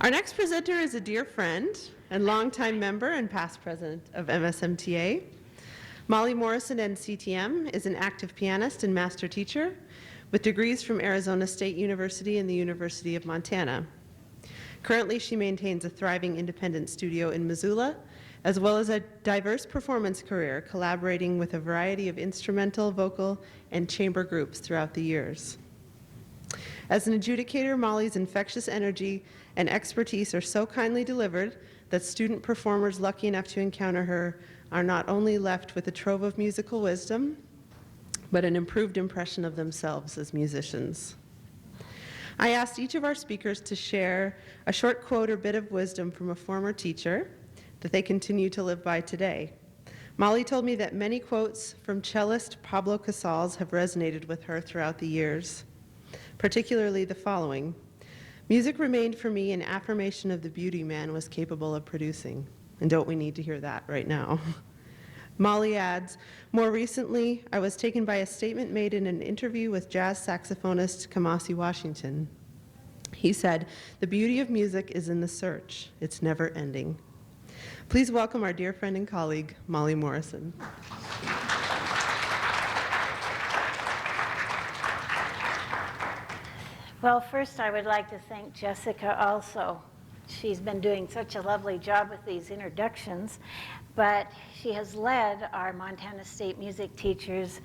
Our next presenter is a dear friend and longtime member and past president of MSMTA. Molly Morrison, NCTM, is an active pianist and master teacher with degrees from Arizona State University and the University of Montana. Currently, she maintains a thriving independent studio in Missoula, as well as a diverse performance career, collaborating with a variety of instrumental, vocal, and chamber groups throughout the years. As an adjudicator, Molly's infectious energy and expertise are so kindly delivered that student performers lucky enough to encounter her are not only left with a trove of musical wisdom, but an improved impression of themselves as musicians. I asked each of our speakers to share a short quote or bit of wisdom from a former teacher that they continue to live by today. Molly told me that many quotes from cellist Pablo Casals have resonated with her throughout the years, particularly the following: "Music remained for me an affirmation of the beauty man was capable of producing." And don't we need to hear that right now? Molly adds, "More recently, I was taken by a statement made in an interview with jazz saxophonist Kamasi Washington. He said, 'The beauty of music is in the search. It's never ending.'" Please welcome our dear friend and colleague, Molly Morrison. Well, first I would like to thank Jessica also. She's been doing such a lovely job with these introductions, but she has led our Montana State Music Teachers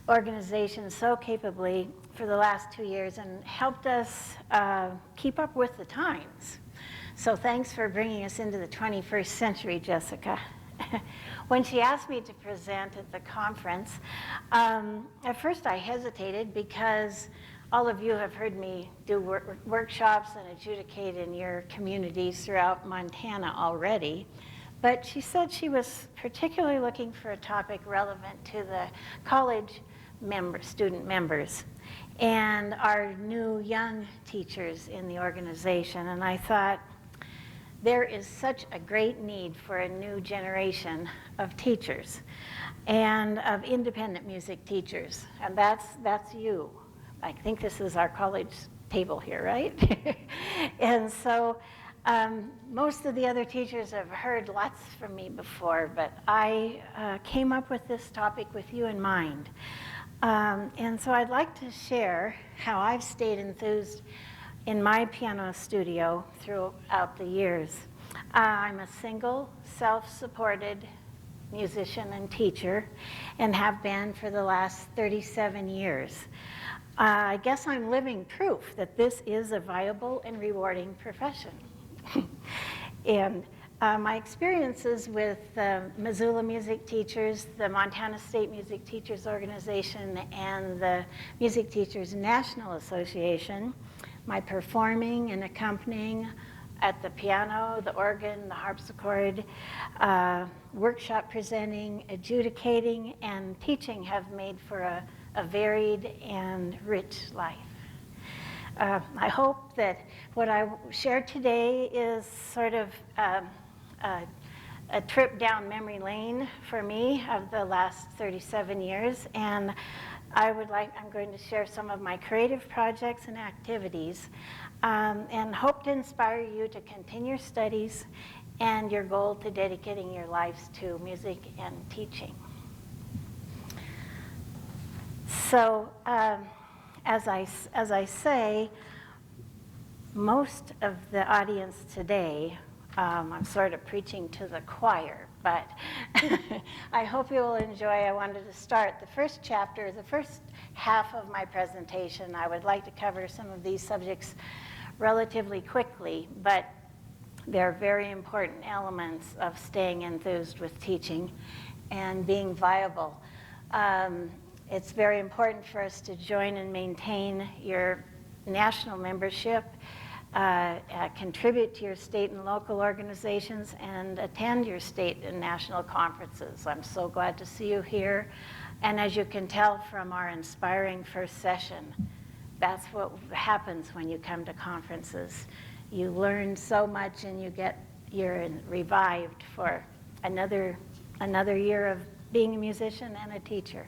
organization so capably for the last 2 years and helped us keep up with the times. So thanks for bringing us into the 21st century, Jessica. When she asked me to present at the conference, at first I hesitated because all of you have heard me do workshops and adjudicate in your communities throughout Montana already. But she said she was particularly looking for a topic relevant to the college student members and our new young teachers in the organization. And I thought, there is such a great need for a new generation of teachers and of independent music teachers. And that's you. I think this is our college table here, right? And so most of the other teachers have heard lots from me before, but I came up with this topic with you in mind. And so I'd like to share how I've stayed enthused in my piano studio throughout the years. I'm a single, self-supported musician and teacher and have been for the last 37 years. I guess I'm living proof that this is a viable and rewarding profession. And my experiences with Missoula Music Teachers, the Montana State Music Teachers Organization, and the Music Teachers National Association, my performing and accompanying at the piano, the organ, the harpsichord, workshop presenting, adjudicating, and teaching have made for a varied and rich life. I hope that what I shared today is sort of a trip down memory lane for me of the last 37 years, and I'm going to share some of my creative projects and activities, and hope to inspire you to continue your studies and your goal to dedicating your lives to music and teaching. So, as I say, most of the audience today, I'm sort of preaching to the choir, but I hope you will enjoy. I wanted to start the first chapter, the first half of my presentation. I would like to cover some of these subjects relatively quickly, but they're very important elements of staying enthused with teaching and being viable. It's very important for us to join and maintain your national membership, contribute to your state and local organizations, and attend your state and national conferences. I'm so glad to see you here. And as you can tell from our inspiring first session, that's what happens when you come to conferences. You learn so much and you're revived for another year of being a musician and a teacher.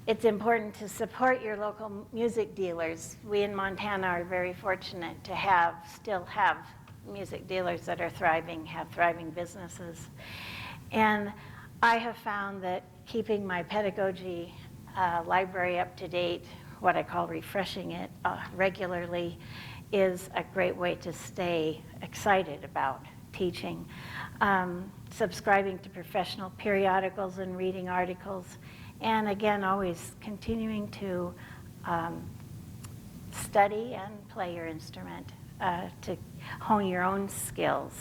it's important to support your local music dealers. We in Montana are very fortunate to still have music dealers that are thriving, have thriving businesses. And I have found that keeping my pedagogy library up to date, what I call refreshing it regularly, is a great way to stay excited about teaching. Subscribing to professional periodicals and reading articles, and again, always continuing to study and play your instrument to hone your own skills.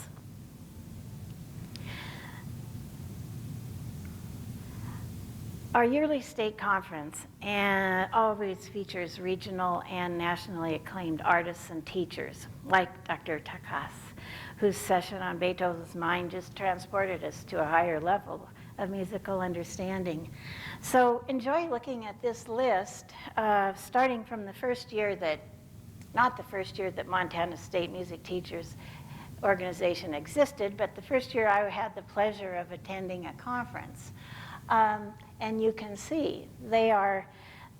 Our yearly state conference always features regional and nationally acclaimed artists and teachers, like Dr. Takas, whose session on Beethoven's Mind just transported us to a higher level of musical understanding. So enjoy looking at this list, starting from the first year that, not the first year that Montana State Music Teachers Organization existed, but the first year I had the pleasure of attending a conference. And you can see they are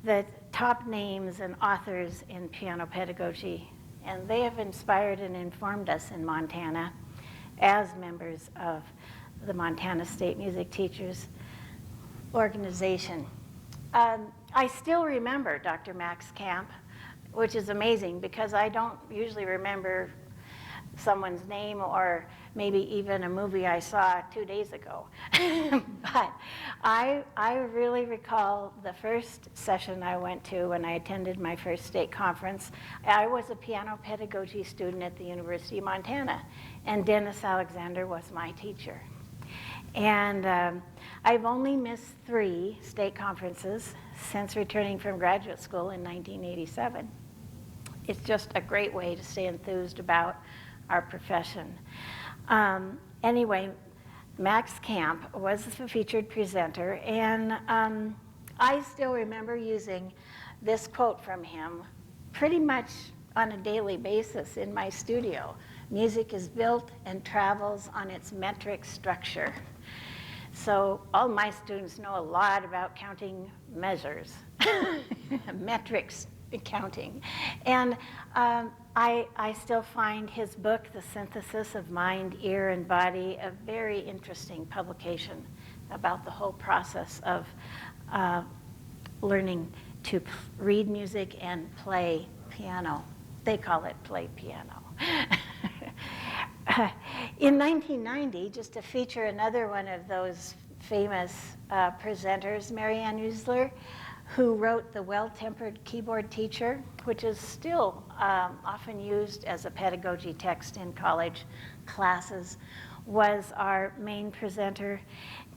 the top names and authors in piano pedagogy, and they have inspired and informed us in Montana as members of the Montana State Music Teachers Organization. I still remember Dr. Max Camp, which is amazing because I don't usually remember someone's name or maybe even a movie I saw 2 days ago. But I really recall the first session I went to when I attended my first state conference. I was a piano pedagogy student at the University of Montana, and Dennis Alexander was my teacher. And I've only missed 3 state conferences since returning from graduate school in 1987. It's just a great way to stay enthused about our profession. Anyway, Max Camp was the featured presenter, and I still remember using this quote from him pretty much on a daily basis in my studio. Music is built and travels on its metric structure. So all my students know a lot about counting measures, metrics counting. And I still find his book, The Synthesis of Mind, Ear, and Body, a very interesting publication about the whole process of learning to read music and play piano. They call it play piano. In 1990, just to feature another one of those famous presenters, Marianne Usler, who wrote The Well-Tempered Keyboard Teacher, which is still often used as a pedagogy text in college classes, was our main presenter.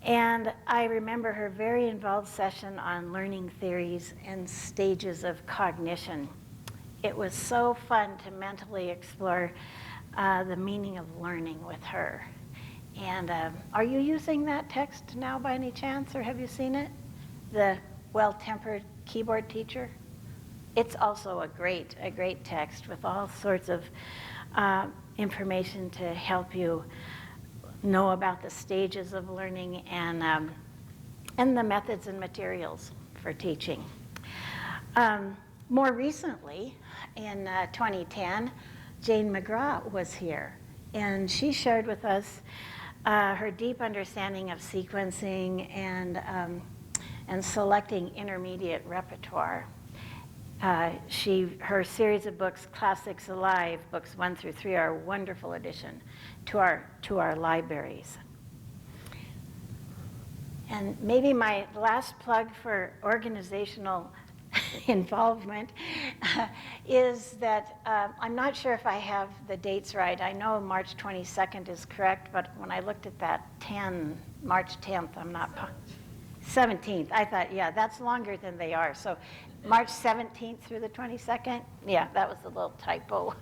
And I remember her very involved session on learning theories and stages of cognition. It was so fun to mentally explore the meaning of learning with her. And are you using that text now by any chance, or have you seen it? The Well-Tempered Keyboard Teacher? It's also a great text with all sorts of information to help you know about the stages of learning and the methods and materials for teaching. More recently, in 2010, Jane McGraw was here, and she shared with us her deep understanding of sequencing and selecting intermediate repertoire. Her series of books, Classics Alive, books 1 through 3, are a wonderful addition to our libraries. And maybe my last plug for organizational involvement is that I'm not sure if I have the dates right. I know March 22nd is correct, but when I looked at that March 10th, I'm not 17th. I thought, yeah, that's longer than they are. So March 17th through the 22nd, yeah, that was a little typo.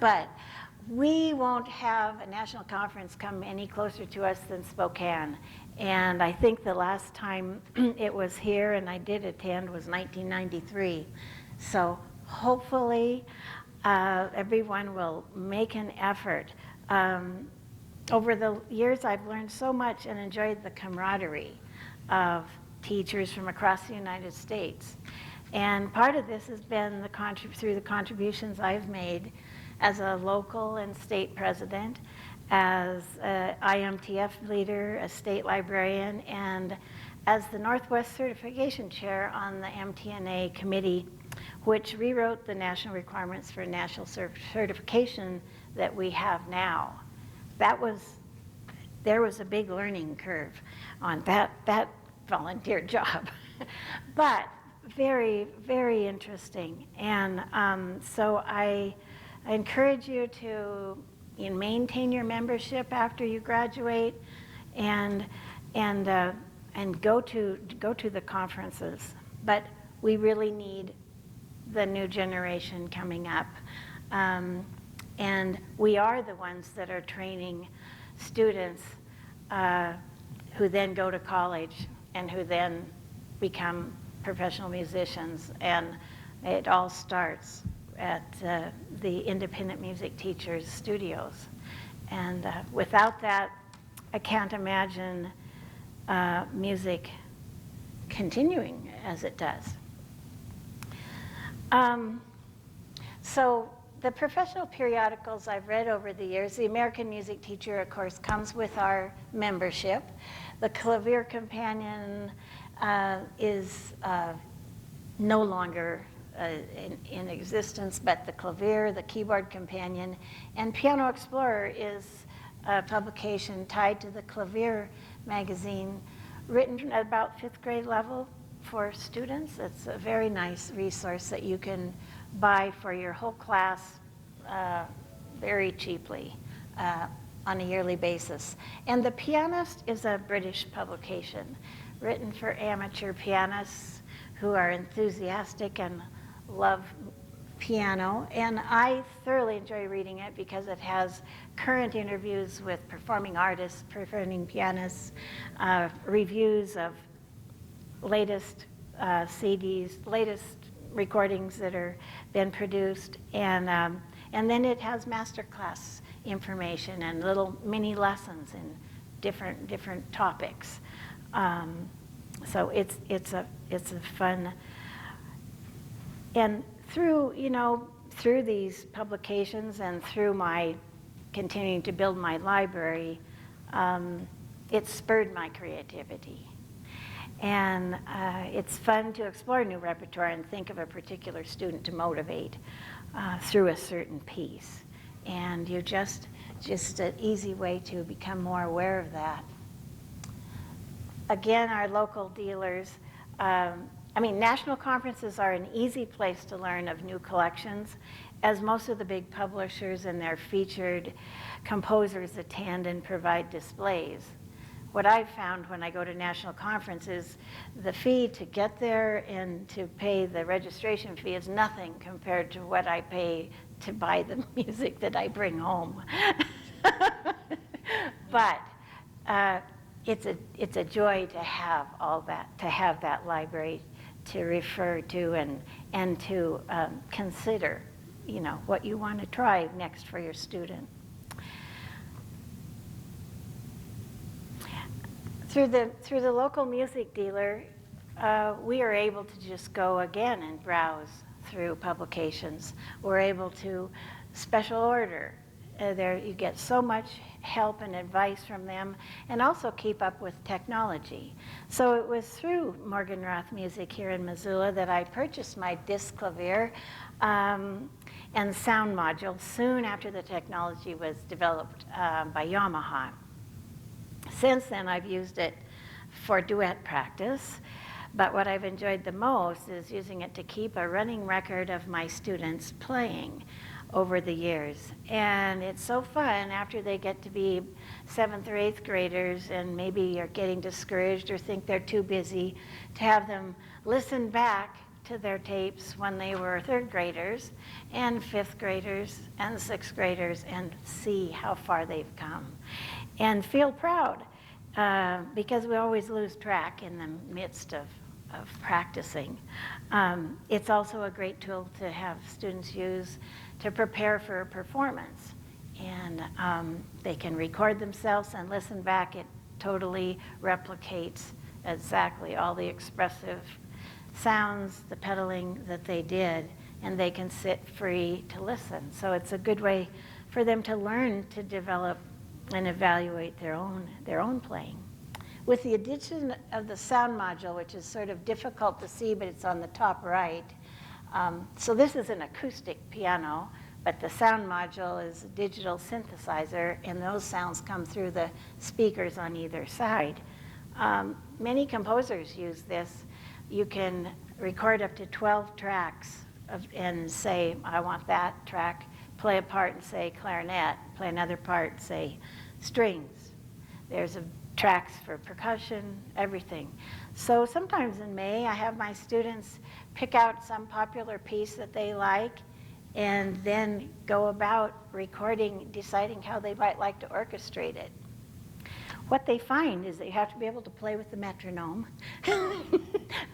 But we won't have a national conference come any closer to us than Spokane. And I think the last time it was here and I did attend was 1993. So hopefully everyone will make an effort. Over the years, I've learned so much and enjoyed the camaraderie of teachers from across the United States. And part of this has been through the contributions I've made as a local and state president, as a IMTF leader, a state librarian, and as the Northwest Certification Chair on the MTNA committee, which rewrote the national requirements for national certification that we have now. There was a big learning curve on that volunteer job, but very, very interesting. And so I encourage you to maintain your membership after you graduate, and go to the conferences. But we really need the new generation coming up, and we are the ones that are training students who then go to college and who then become professional musicians, and it all starts at the independent music teachers' studios. And without that, I can't imagine music continuing as it does. So the professional periodicals I've read over the years, the American Music Teacher, of course, comes with our membership. The Clavier Companion is no longer in existence, but the Clavier, the Keyboard Companion, and Piano Explorer is a publication tied to the Clavier magazine, written at about 5th grade level for students. It's a very nice resource that you can buy for your whole class very cheaply on a yearly basis. And The Pianist is a British publication written for amateur pianists who are enthusiastic and love piano. And I thoroughly enjoy reading it because it has current interviews with performing artists, performing pianists, reviews of latest CDs, latest recordings that are been produced, and then it has masterclass information and little mini lessons in different topics. So it's a fun, and through these publications and through my continuing to build my library, it spurred my creativity. And it's fun to explore new repertoire and think of a particular student to motivate through a certain piece. And you just an easy way to become more aware of that. Again, our local dealers, national conferences are an easy place to learn of new collections, as most of the big publishers and their featured composers attend and provide displays. What I've found when I go to national conferences, the fee to get there and to pay the registration fee is nothing compared to what I pay to buy the music that I bring home. But it's a joy to have all that, to have that library to refer to and to consider, what you want to try next for your student. Through the local music dealer, we are able to just go again and browse through publications. We're able to special order. There you get so much help and advice from them, and also keep up with technology. So it was through Morgenroth Music here in Missoula that I purchased my disc clavier and sound module soon after the technology was developed by Yamaha. Since then, I've used it for duet practice, but what I've enjoyed the most is using it to keep a running record of my students playing over the years. And it's so fun after they get to be 7th or 8th graders and maybe you're getting discouraged or think they're too busy, to have them listen back to their tapes when they were 3rd graders and 5th graders and 6th graders and see how far they've come. And feel proud because we always lose track in the midst of practicing. It's also a great tool to have students use to prepare for a performance. And they can record themselves and listen back. It totally replicates exactly all the expressive sounds, the pedaling that they did, and they can sit free to listen. So it's a good way for them to learn to develop and evaluate their own playing. With the addition of the sound module, which is sort of difficult to see, but it's on the top right. So this is an acoustic piano, but the sound module is a digital synthesizer, and those sounds come through the speakers on either side. Many composers use this. You can record up to 12 tracks and say, I want that track, play a part and say clarinet, play another part, say strings. There's tracks for percussion, everything. So sometimes in May, I have my students pick out some popular piece that they like and then go about recording, deciding how they might like to orchestrate it. What they find is that you have to be able to play with the metronome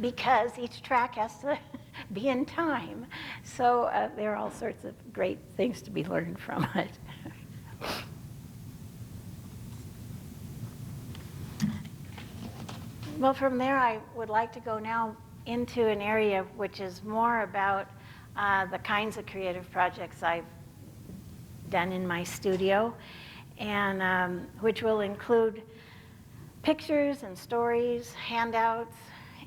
because each track has to be in time. So there are all sorts of great things to be learned from it. Well, from there, I would like to go now into an area which is more about the kinds of creative projects I've done in my studio, and which will include pictures and stories, handouts,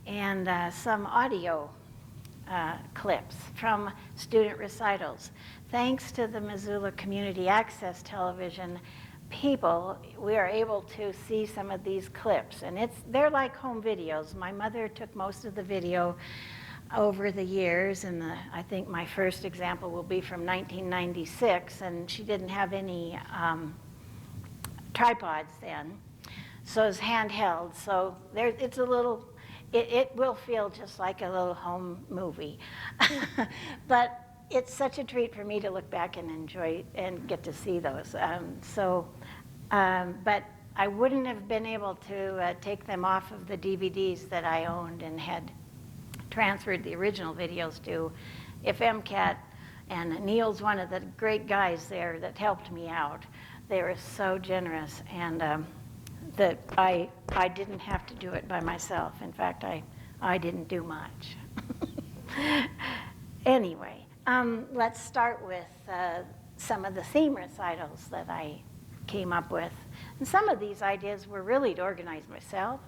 and some audio clips from student recitals. Thanks to the Missoula Community Access Television people, we are able to see some of these clips, and they're like home videos. My mother took most of the video over the years, and I think my first example will be from 1996, and she didn't have any tripods then, so it's handheld. So it's a little, it will feel just like a little home movie, but it's such a treat for me to look back and enjoy and get to see those. But I wouldn't have been able to take them off of the DVDs that I owned and had transferred the original videos to if MCAT, and Neil's one of the great guys there that helped me out. They were so generous, and that I didn't have to do it by myself. In fact, I didn't do much. Anyway, let's start with some of the theme recitals that I came up with. And some of these ideas were really to organize myself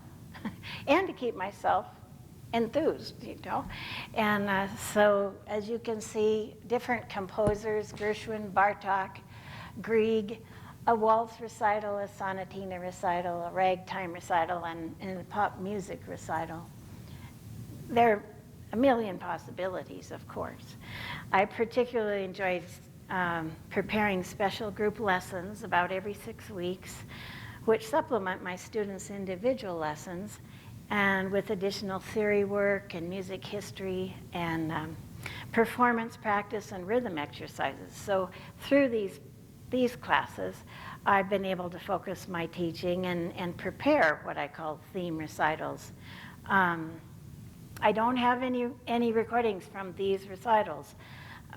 and to keep myself enthused, you know. And so, as you can see, different composers, Gershwin, Bartok, Grieg, a waltz recital, a sonatina recital, a ragtime recital, and a pop music recital. There are a million possibilities, of course. I particularly enjoyed preparing special group lessons about every 6 weeks, which supplement my students' individual lessons, and with additional theory work and music history and performance practice and rhythm exercises. So through these classes, I've been able to focus my teaching and prepare what I call theme recitals. I don't have any recordings from these recitals,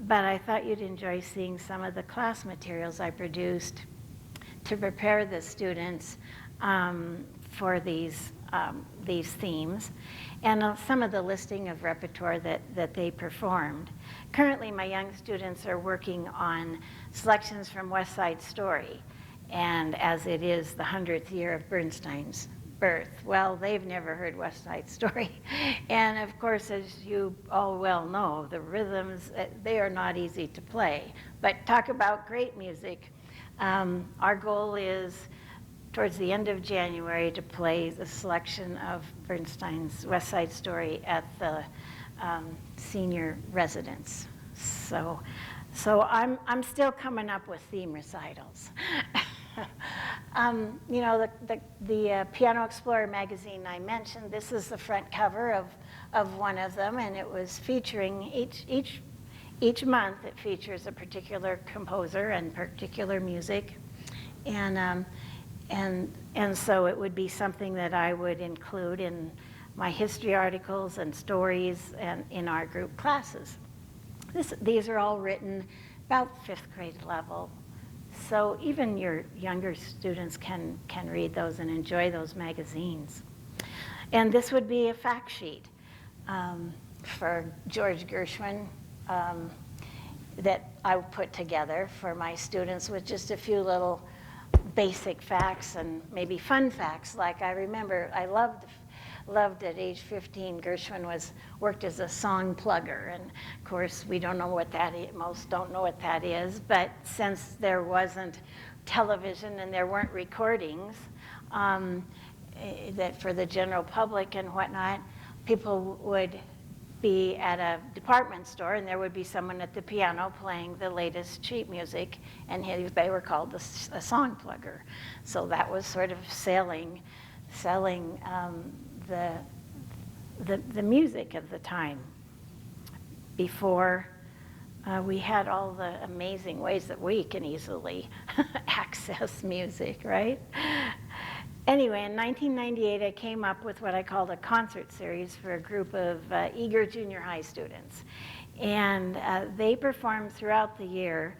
but I thought you'd enjoy seeing some of the class materials I produced to prepare the students for these themes, and some of the listing of repertoire that they performed. Currently, my young students are working on selections from West Side Story, and as it is the 100th year of Bernstein's birth, well, they've never heard West Side Story. And of course, as you all well know, the rhythms, they are not easy to play. But talk about great music. Our goal is towards the end of January to play the selection of Bernstein's West Side Story at the senior residence. So I'm still coming up with theme recitals. You know, the Piano Explorer magazine I mentioned, this is the front cover of one of them, and it was featuring each month it features a particular composer and particular music, and so it would be something that I would include in my history articles and stories and in our group classes. These are all written about 5th grade level. So even your younger students can read those and enjoy those magazines. And this would be a fact sheet for George Gershwin that I put together for my students with just a few little basic facts and maybe fun facts. Like I remember, I loved at age 15, Gershwin worked as a song plugger. And of course, we don't know what that is, most don't know what that is, but since there wasn't television and there weren't recordings that for the general public and whatnot, people would be at a department store and there would be someone at the piano playing the latest sheet music, and they were called a song plugger. So that was sort of selling the music of the time before we had all the amazing ways that we can easily access music, right? Anyway, in 1998, I came up with what I called a concert series for a group of eager junior high students. And they performed throughout the year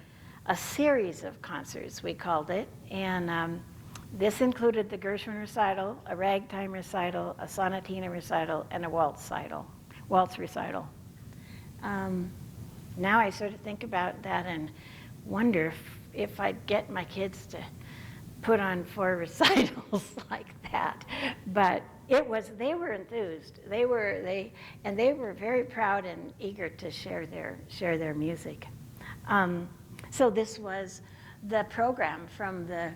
a series of concerts, we called it. And this included the Gershwin recital, a ragtime recital, a sonatina recital, and a waltz recital. Now I sort of think about that and wonder if I'd get my kids to put on 4 recitals like that. But they were enthused. They were very proud and eager to share their music. So this was the program from the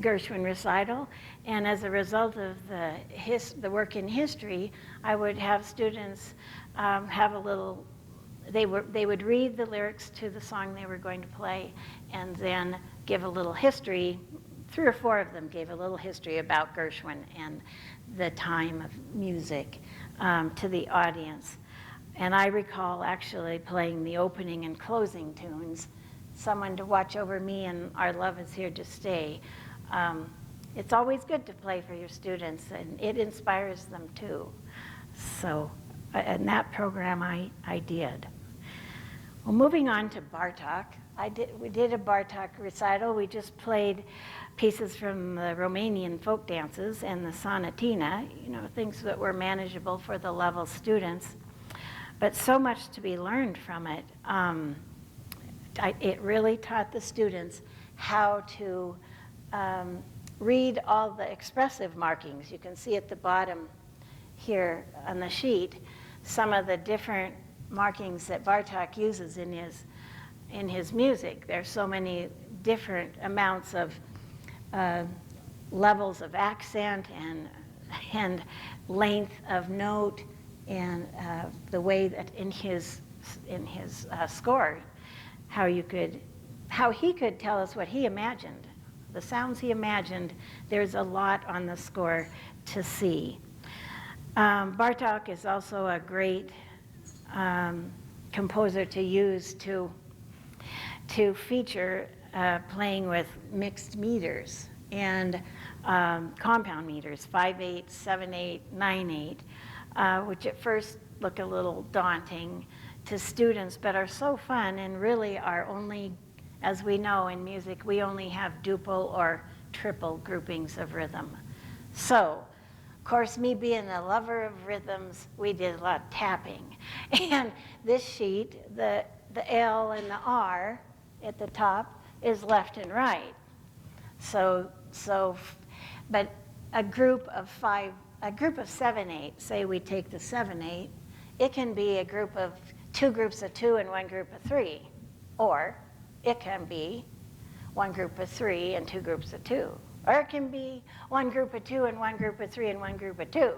Gershwin recital, and as a result of the work in history, I would have students have a little. They would read the lyrics to the song they were going to play, and then give a little history. 3 or 4 of them gave a little history about Gershwin and the time of music to the audience. And I recall actually playing the opening and closing tunes, Someone to Watch Over Me and Our Love Is Here to Stay. It's always good to play for your students, and it inspires them too. So in that program I did. Well, moving on to Bartók, we did a Bartók recital. We just played pieces from the Romanian folk dances and the sonatina, things that were manageable for the level students. But so much to be learned from it. It really taught the students how to read all the expressive markings. You can see at the bottom here on the sheet some of the different markings that Bartók uses in his music. There's so many different amounts of levels of accent and length of note, and the way that in his score, how he could tell us what he imagined, the sounds he imagined. There's a lot on the score to see. Bartók is also a great composer to use to feature playing with mixed meters and compound meters, 5/8, 7/8, 9/8, which at first look a little daunting to students, but are so fun and really are only, as we know in music, we only have duple or triple groupings of rhythm. So, of course, me being a lover of rhythms, we did a lot of tapping. And this sheet, the L and the R at the top is left and right. But a group of 7/8, say we take the 7/8, it can be a group of 2 groups of 2 and 1 group of 3. Or it can be 1 group of 3 and 2 groups of 2. Or it can be 1 group of 2 and 1 group of 3 and 1 group of 2.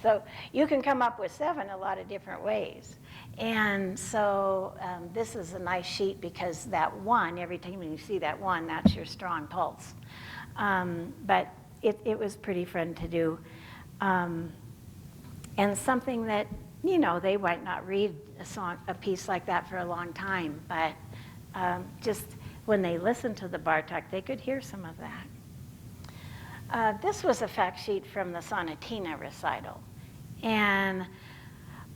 So you can come up with 7 a lot of different ways. And so this is a nice sheet because that 1, every time you see that 1, that's your strong pulse. But it was pretty fun to do. And something that, they might not read a piece like that for a long time, but just when they listened to the Bartók, they could hear some of that. This was a fact sheet from the sonatina recital. And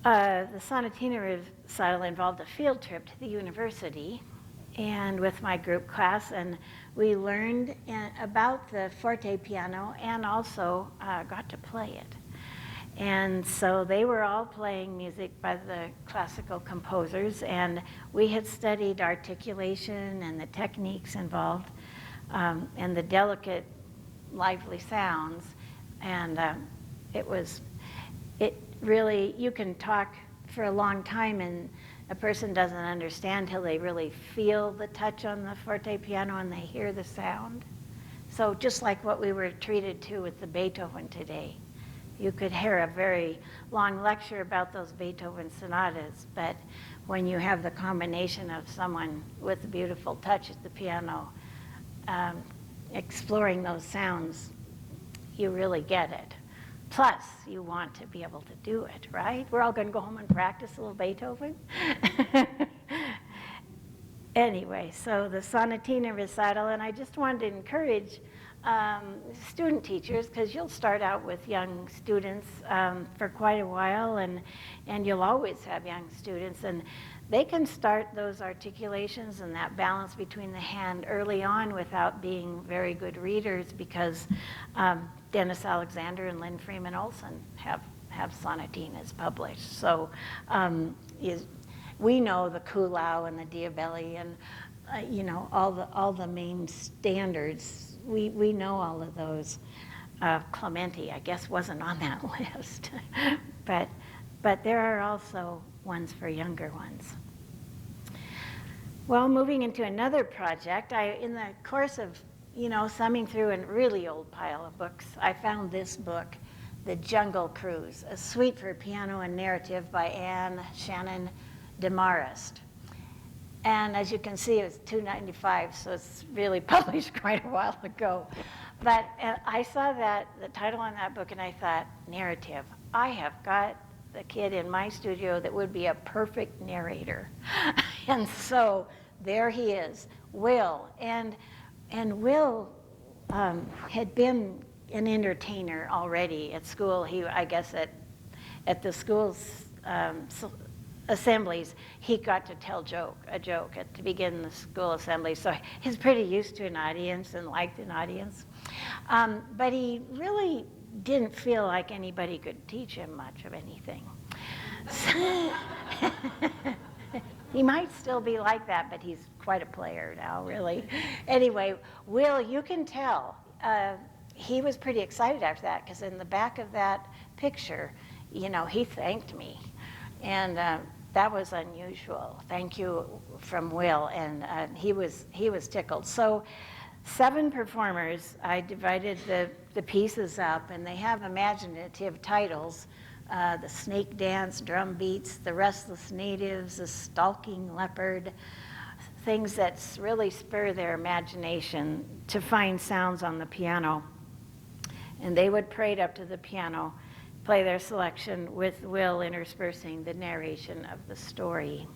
the sonatina recital involved a field trip to the university. and with my group class, and we learned about the forte piano and also got to play it. And so they were all playing music by the classical composers, and we had studied articulation and the techniques involved, and the delicate, lively sounds. And it really, you can talk for a long time and a person doesn't understand till they really feel the touch on the forte piano and they hear the sound. So just like what we were treated to with the Beethoven today. You could hear a very long lecture about those Beethoven sonatas, but when you have the combination of someone with a beautiful touch at the piano, exploring those sounds, you really get it. Plus, you want to be able to do it, right? We're all going to go home and practice a little Beethoven. Anyway, so the Sonatina recital, and I just wanted to encourage student teachers, because you'll start out with young students for quite a while, and you'll always have young students, and they can start those articulations and that balance between the hand early on without being very good readers, because Dennis Alexander and Lynn Freeman Olson have sonatinas published. So we know the Kulau and the Diabelli and all the main standards. We know all of those. Clementi, I guess, wasn't on that list, but there are also ones for younger ones. Well, moving into another project, in the course of thumbing through a really old pile of books, I found this book, The Jungle Cruise, a suite for piano and narrative by Anne Shannon Demarest. And as you can see, it's $2.95, so it's really published quite a while ago. But I saw the title on that book, and I thought, narrative. I have got the kid in my studio that would be a perfect narrator. And so there he is, Will. And Will had been an entertainer already at school. I guess at the school's assemblies, he got to tell a joke to begin the school assembly. So he's pretty used to an audience and liked an audience. But he really didn't feel like anybody could teach him much of anything. So he might still be like that, but he's quite a player now, really. Anyway, Will, you can tell, he was pretty excited after that, because in the back of that picture, he thanked me. And that was unusual. Thank you from Will, and he was tickled. So 7 performers, I divided the pieces up, and they have imaginative titles. The Snake Dance, Drum Beats, The Restless Natives, The Stalking Leopard, things that really spur their imagination to find sounds on the piano. And they would parade up to the piano, play their selection with Will interspersing the narration of the story.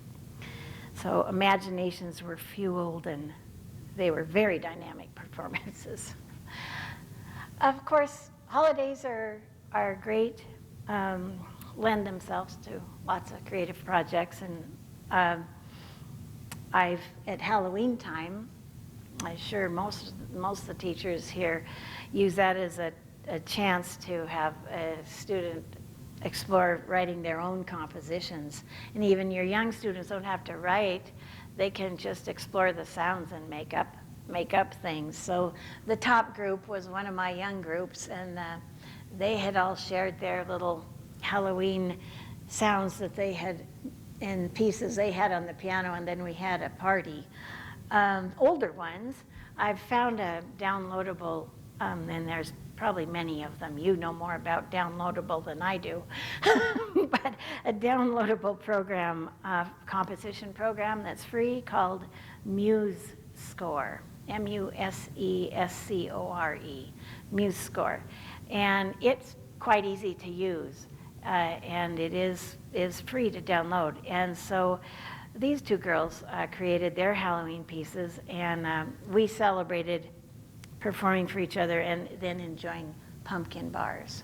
So imaginations were fueled, and they were very dynamic performances. Of course, holidays are great, lend themselves to lots of creative projects, and at Halloween time, I'm sure most of the teachers here use that as a chance to have a student explore writing their own compositions. And even your young students don't have to write, they can just explore the sounds and make up things. So the top group was one of my young groups, and they had all shared their little Halloween sounds that they had in pieces they had on the piano, and then we had a party. Older ones, I've found a downloadable, and there's probably many of them. You know more about downloadable than I do. But a downloadable program, composition program that's free called MuseScore, MuseScore, MuseScore. And it's quite easy to use, and it is free to download. And so these 2 girls created their Halloween pieces, and we celebrated performing for each other and then enjoying pumpkin bars.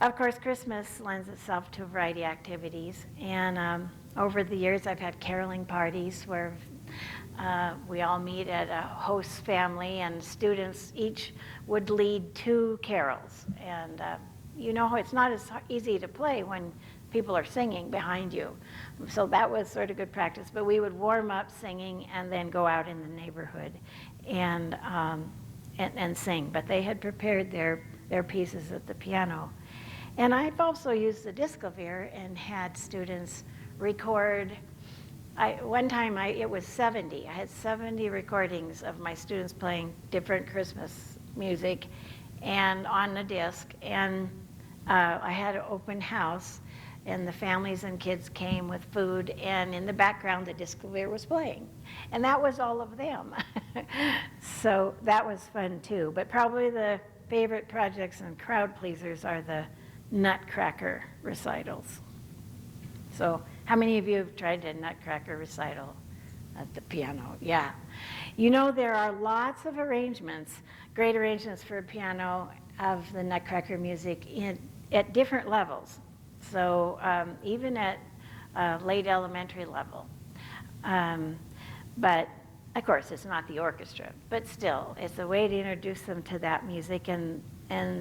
Of course, Christmas lends itself to a variety of activities, and over the years I've had caroling parties where we all meet at a host family, and students each would lead 2 carols. And you know, it's not as easy to play when people are singing behind you. So that was sort of good practice. But we would warm up singing and then go out in the neighborhood and sing. But they had prepared their pieces at the piano. And I've also used the Disclavier and had students record. One time it was 70. I had 70 recordings of my students playing different Christmas music and on the disc. And I had an open house, and the families and kids came with food, and in the background the Disclavier was playing. And that was all of them. So that was fun too. But probably the favorite projects and crowd pleasers are the Nutcracker recitals. So how many of you have tried a Nutcracker recital at the piano? Yeah. You know, there are lots of arrangements, great arrangements for piano of the Nutcracker music at different levels. So even at late elementary level. But of course, it's not the orchestra, but still, it's a way to introduce them to that music, and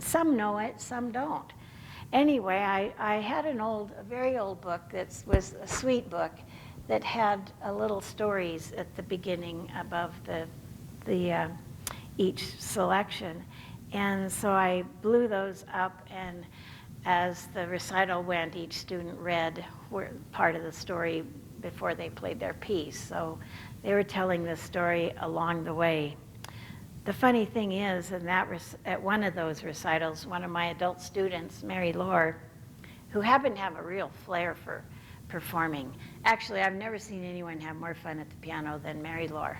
some know it, some don't. Anyway, I had a very old book that was a sweet book that had little stories at the beginning above each selection. And so I blew those up, and as the recital went, each student read part of the story before they played their piece. So they were telling the story along the way. The funny thing is, at one of those recitals, one of my adult students, Mary Lore, who happened to have a real flair for performing. Actually, I've never seen anyone have more fun at the piano than Mary Lore.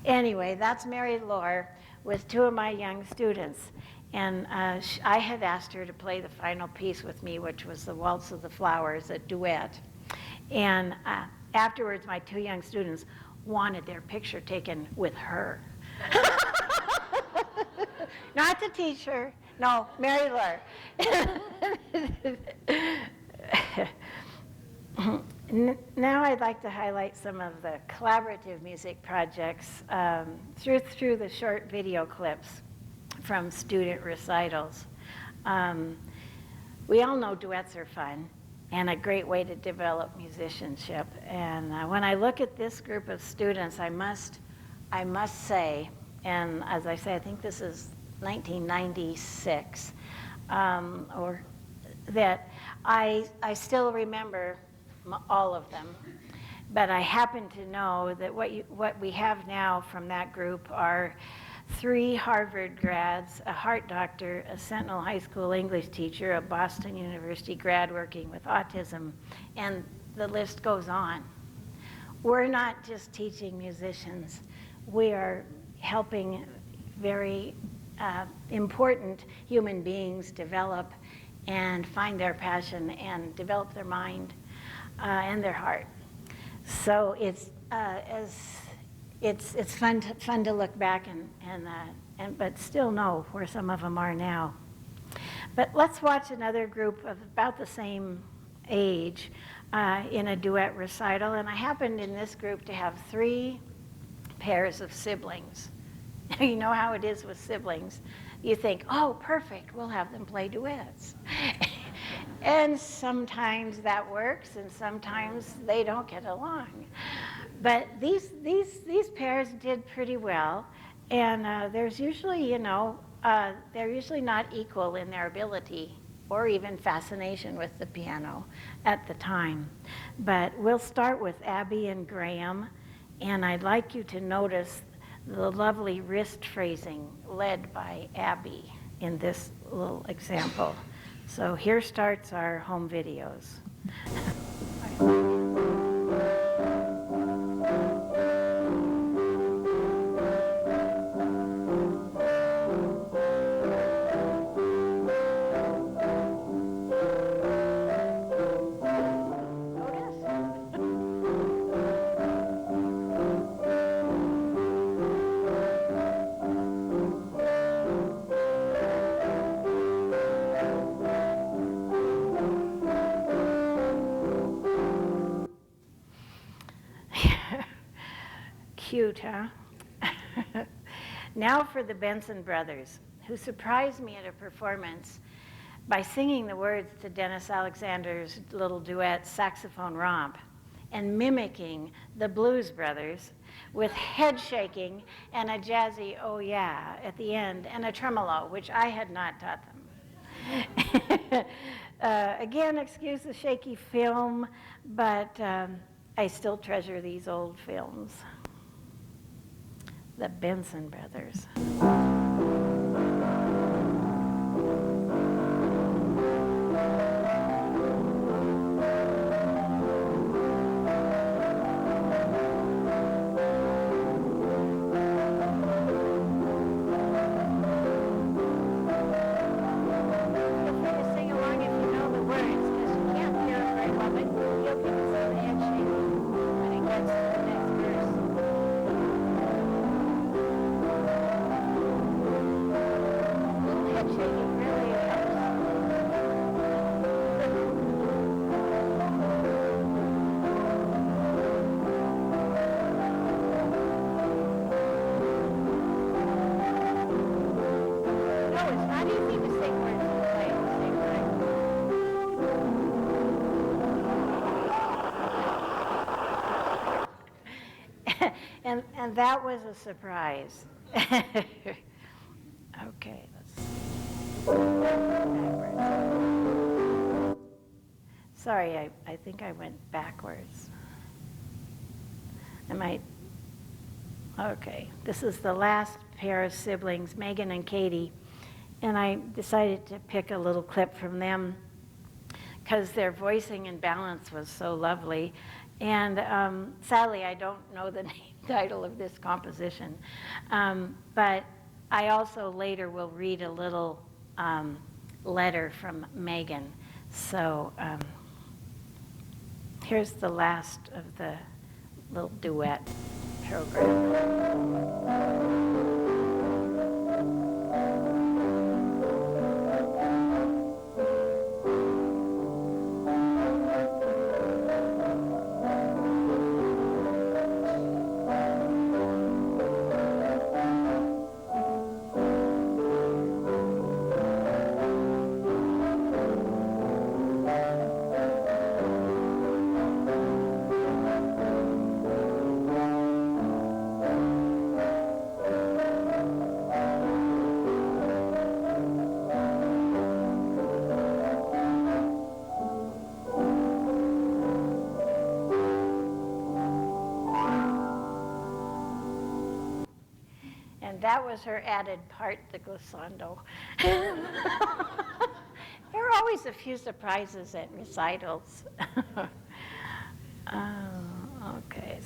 Anyway, that's Mary Lore with 2 of my young students. And I had asked her to play the final piece with me, which was the Waltz of the Flowers, a duet. And afterwards, my 2 young students wanted their picture taken with her. Not the teacher, no, Mary Lore. Now I'd like to highlight some of the collaborative music projects through the short video clips from student recitals. We all know duets are fun and a great way to develop musicianship. And when I look at this group of students, I must say, and as I say, I think this is 1996, or that I still remember all of them. But I happen to know that what we have now from that group are 3 Harvard grads, a heart doctor, a Sentinel High School English teacher, a Boston University grad working with autism, and the list goes on. We're not just teaching musicians. We are helping very important human beings develop and find their passion and develop their mind and their heart. So it's fun to look back and but still know where some of them are now. But let's watch another group of about the same age in a duet recital. And I happened in this group to have 3 pairs of siblings. You know how it is with siblings. You think, oh, perfect, we'll have them play duets. And sometimes that works, and sometimes they don't get along. But these pairs did pretty well, and there's usually, they're usually not equal in their ability or even fascination with the piano at the time. But we'll start with Abby and Graham, and I'd like you to notice the lovely wrist phrasing led by Abby in this little example. So here starts our home videos. Cute, huh? Now for the Benson brothers, who surprised me at a performance by singing the words to Dennis Alexander's little duet, Saxophone Romp, and mimicking the Blues Brothers with head shaking and a jazzy "oh yeah" at the end, and a tremolo, which I had not taught them. Again, excuse the shaky film, but I still treasure these old films. The Benson Brothers. And that was a surprise. Okay, let's see. Sorry, I think I went backwards. Okay, this is the last pair of siblings, Megan and Katie, and I decided to pick a little clip from them because their voicing and balance was so lovely. And sadly, I don't know the title of this composition, but I also later will read a little letter from Megan. So here's the last of the little duet program. That was her added part, the glissando. There are always a few surprises at recitals. Okay.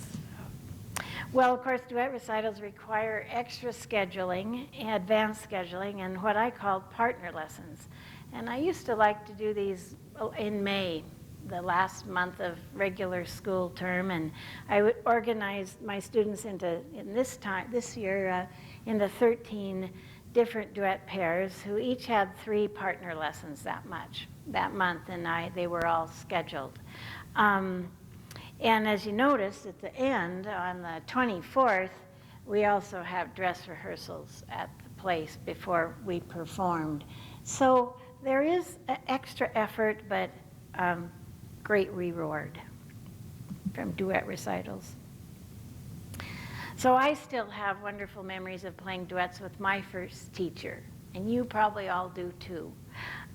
Well, of course, duet recitals require extra scheduling, advanced scheduling, and what I called partner lessons. And I used to like to do these in May, the last month of regular school term, and I would organize my students into, this year, into 13 different duet pairs who each had 3 partner lessons that month, and they were all scheduled. And as you notice at the end, on the 24th, we also have dress rehearsals at the place before we performed. So there is extra effort, but great reward from duet recitals. So I still have wonderful memories of playing duets with my first teacher, and you probably all do too.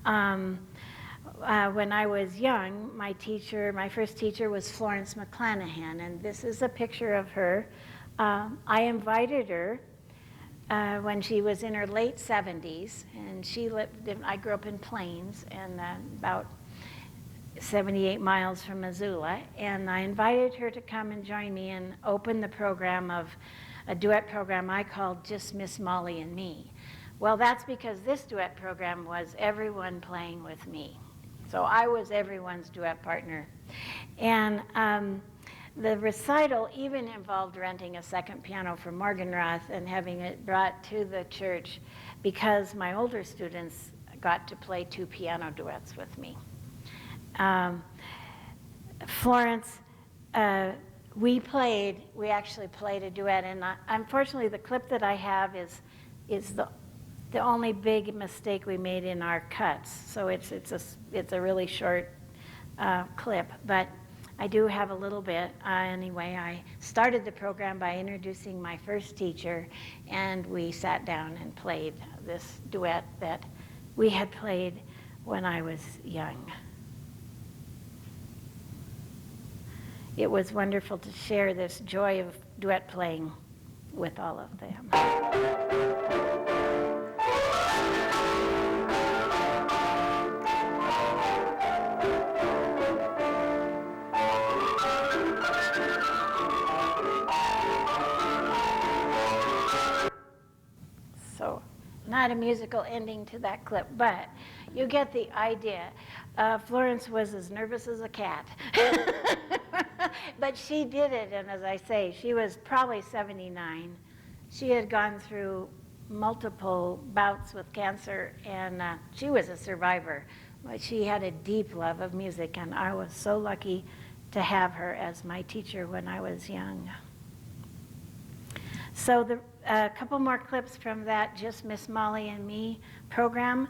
When I was young, my first teacher was Florence McClanahan, and this is a picture of her. I invited her when she was in her late 70s, and I grew up in Plains, and about 78 miles from Missoula, and I invited her to come and join me and open the program of a duet program I called Just Miss Molly and Me. Well, that's because this duet program was everyone playing with me. So I was everyone's duet partner. And the recital even involved renting a second piano from Morgenroth and having it brought to the church because my older students got to play 2 piano duets with me. Florence we actually played a duet, and unfortunately the clip that I have is the only big mistake we made in our cuts. So it's a really short clip, but I do have a little bit. Anyway, I started the program by introducing my first teacher, and we sat down and played this duet that we had played when I was young. It was wonderful to share this joy of duet playing with all of them. So, not a musical ending to that clip, but you get the idea. Florence was as nervous as a cat. But she did it, and as I say, she was probably 79. She had gone through multiple bouts with cancer, and she was a survivor. But she had a deep love of music, and I was so lucky to have her as my teacher when I was young. So a couple more clips from that Just Miss Molly and Me program.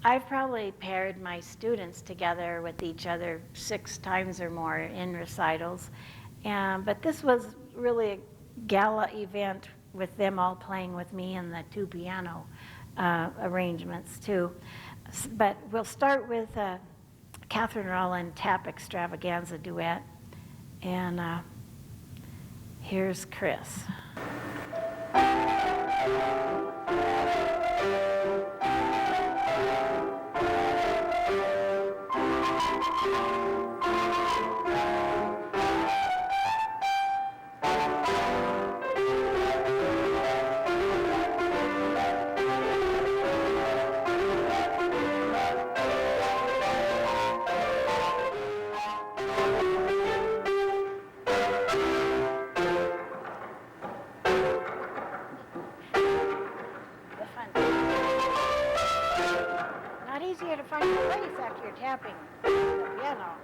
I've probably paired my students together with each other 6 times or more in recitals. But this was really a gala event with them all playing with me and the 2 piano arrangements too. But we'll start with Catherine Rowland Tap Extravaganza duet. And here's Chris. Easier to find your place after you're tapping the piano.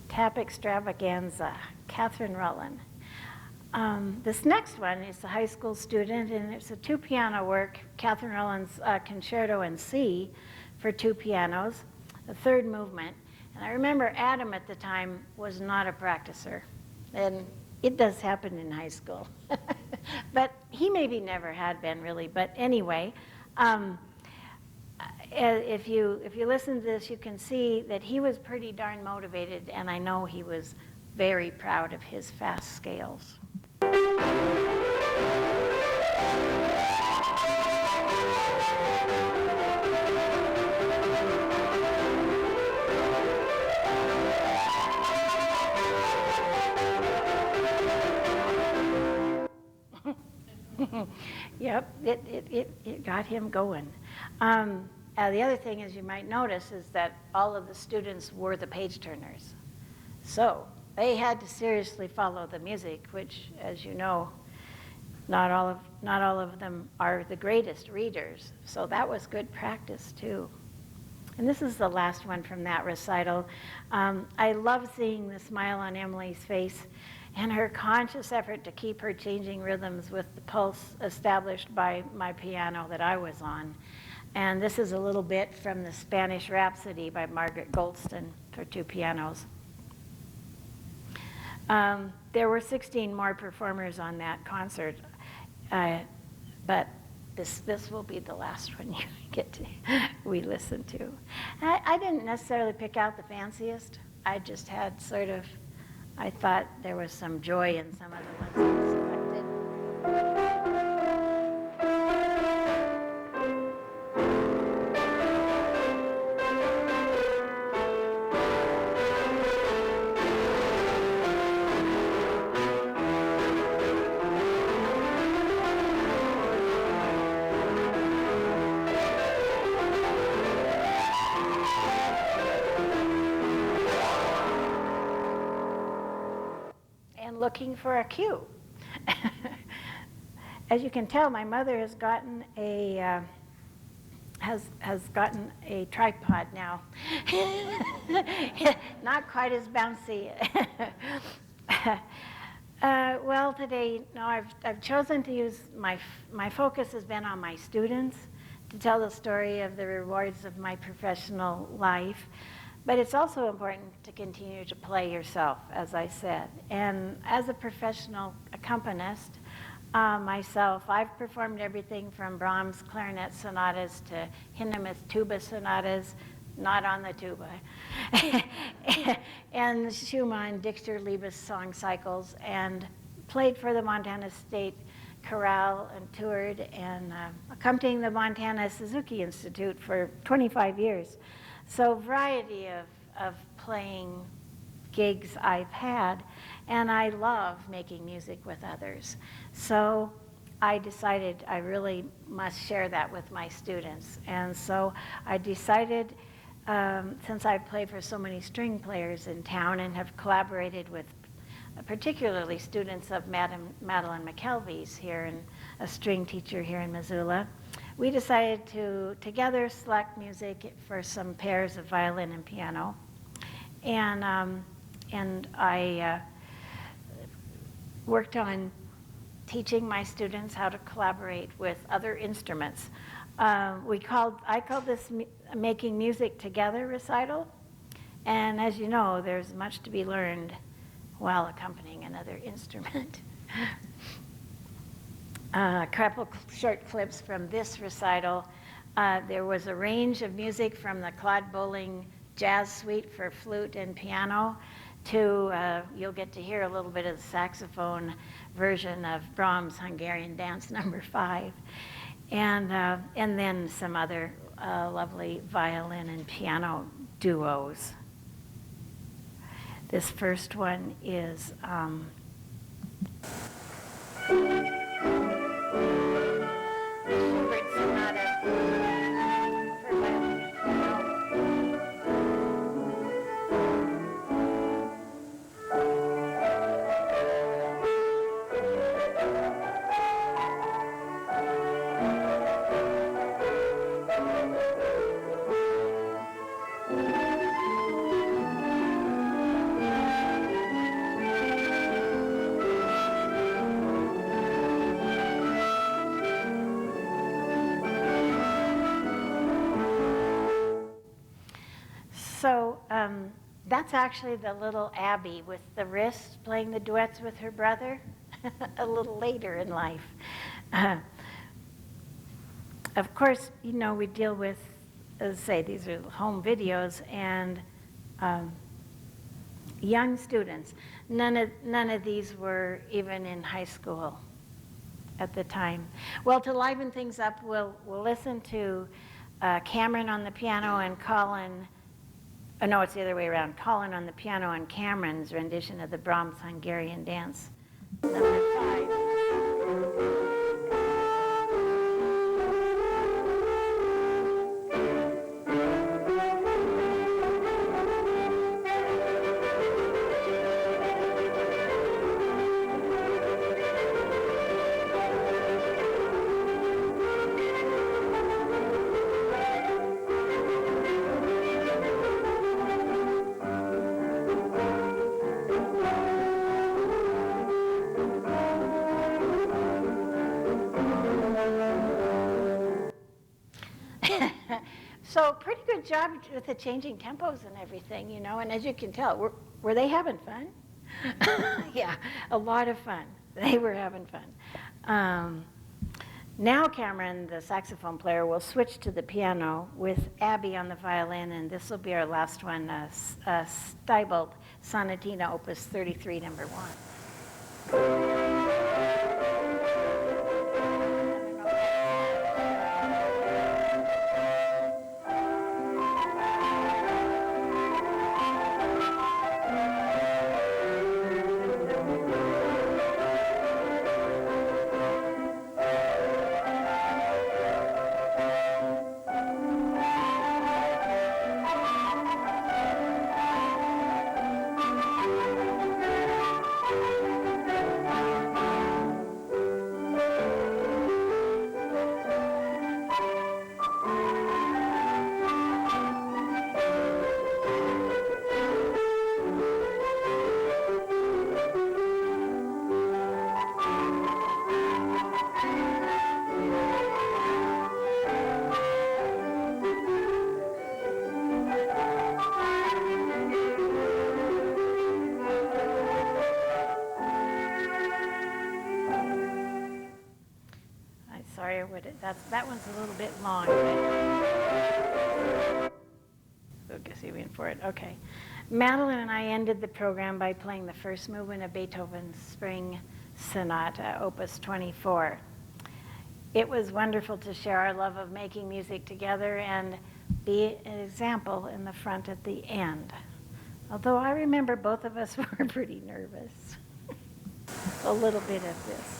Tap Extravaganza, Catherine Rowland. This next one is a high school student, and it's a 2 piano work, Catherine Rowland's Concerto in C for 2 pianos, the 3rd movement. And I remember Adam at the time was not a practicer, and it does happen in high school. But he maybe never had been really, but anyway, if you listen to this, you can see that he was pretty darn motivated, and I know he was very proud of his fast scales. Yep, it got him going. The other thing is you might notice is that all of the students were the page turners. So they had to seriously follow the music, which, as you know, not all of them are the greatest readers. So that was good practice too. And this is the last one from that recital. I love seeing the smile on Emily's face and her conscious effort to keep her changing rhythms with the pulse established by my piano that I was on. And this is a little bit from the Spanish Rhapsody by Margaret Goldston for 2 pianos. There were 16 more performers on that concert, but this will be the last one we listen to. I didn't necessarily pick out the fanciest. I just had I thought there was some joy in some of the ones I selected. looking for a cue. As you can tell, my mother has gotten a tripod now. Not quite as bouncy. Well, today, no, I've chosen to use my focus has been on my students to tell the story of the rewards of my professional life. But it's also important to continue to play yourself, as I said. And as a professional accompanist, myself, I've performed everything from Brahms clarinet sonatas to Hindemith tuba sonatas, not on the tuba, and Schumann, Dichter, Liebes song cycles, and played for the Montana State Chorale and toured and accompanying the Montana Suzuki Institute for 25 years. So variety of playing gigs I've had, and I love making music with others. So I decided I really must share that with my students. And so I decided, since I've played for so many string players in town and have collaborated with particularly students of Madeline McKelvey's here, and a string teacher here in Missoula, we decided to together select music for some pairs of violin and piano. And I worked on teaching my students how to collaborate with other instruments. I called this Making Music Together recital. And as you know, there's much to be learned while accompanying another instrument. A couple short clips from this recital. There was a range of music from the Claude Bolling Jazz Suite for flute and piano to, you'll get to hear a little bit of the saxophone version of Brahms' Hungarian Dance No. 5. And then some other lovely violin and piano duos. This first one is Schubert Sonata for violin and piano. So that's actually the little Abby with the wrist playing the duets with her brother a little later in life. Of course, you know, we deal with, as I say, these are home videos, and young students. None of these were even in high school at the time. Well, to liven things up, we'll listen to Cameron on the piano and Colin. Oh, no, it's the other way around. Colin on the piano and Cameron's rendition of the Brahms Hungarian Dance No. 5. So pretty good job with the changing tempos and everything, you know, and as you can tell, were they having fun? Yeah, a lot of fun. They were having fun. Now Cameron, the saxophone player, will switch to the piano with Abby on the violin, and this will be our last one, Steibelt Sonatina, Opus 33, number 1. sorry, that one's a little bit long. Focusing for it, okay. Madeline and I ended the program by playing the first movement of Beethoven's Spring Sonata, Opus 24. It was wonderful to share our love of making music together and be an example in the front at the end. Although I remember both of us were pretty nervous. A little bit of this.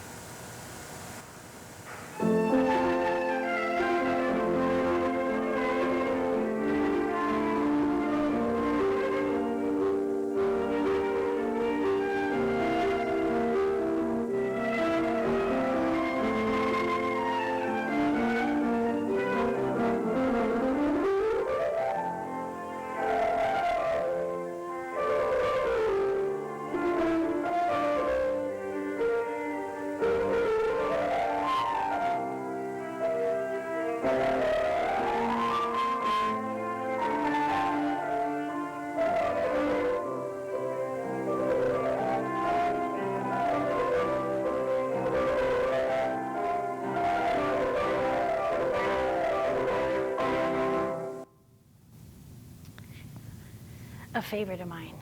A favorite of mine.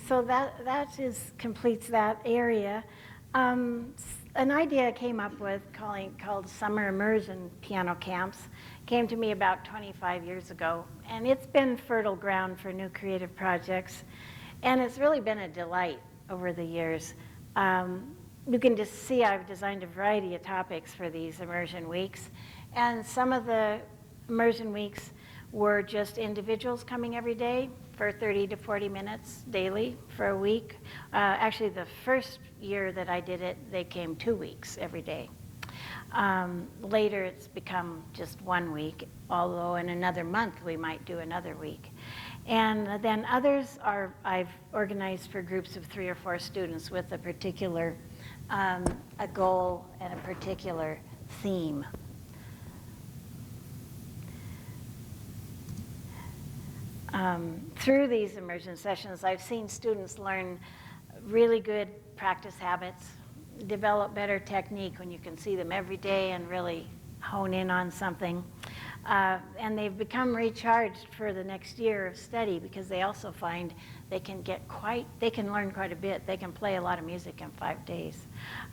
So that completes that area. An idea I came up with called Summer Immersion Piano Camps came to me about 25 years ago, and it's been fertile ground for new creative projects, and it's really been a delight over the years. You can just see I've designed a variety of topics for these immersion weeks, and some of the immersion weeks were just individuals coming every day for 30 to 40 minutes daily for a week. Actually, the first year that I did it, they came 2 weeks every day. Later, it's become just 1 week, although in another month, we might do another week. And then others I've organized for groups of 3 or 4 students with a particular a goal and a particular theme. Through these immersion sessions, I've seen students learn really good practice habits, develop better technique when you can see them every day and really hone in on something. And they've become recharged for the next year of study because they also find they can learn quite a bit. They can play a lot of music in 5 days.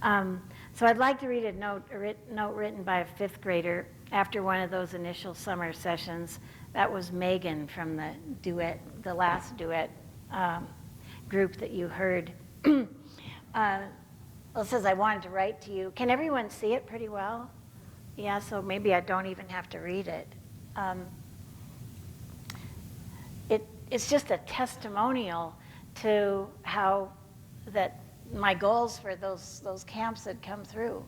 So I'd like to read a note written by a 5th grader after one of those initial summer sessions. That was Megan from the last duet group that you heard. Well, it says, I wanted to write to you. Can everyone see it pretty well? Yeah, so maybe I don't even have to read it. It's just a testimonial to how that my goals for those camps had come through.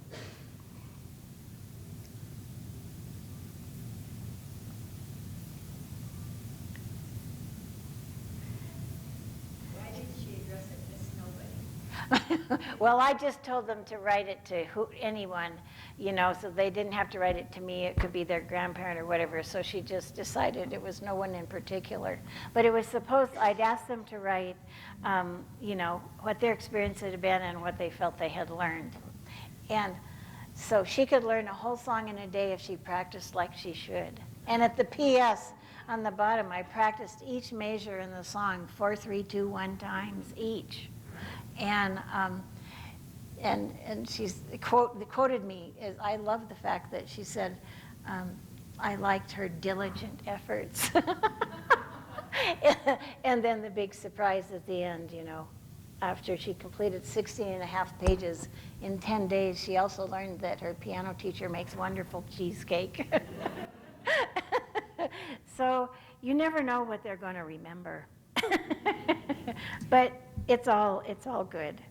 Well, I just told them to write it to anyone, so they didn't have to write it to me. It could be their grandparent or whatever. So she just decided it was no one in particular. But it was I'd asked them to write, what their experience had been and what they felt they had learned. And so she could learn a whole song in a day if she practiced like she should. And at the PS on the bottom, I practiced each measure in the song 4, 3, 2, 1 times each. And she's quoted me as, I love the fact that she said, I liked her diligent efforts. And then the big surprise at the end, after she completed 16.5 pages in 10 days, she also learned that her piano teacher makes wonderful cheesecake. So you never know what they're going to remember. But it's all good.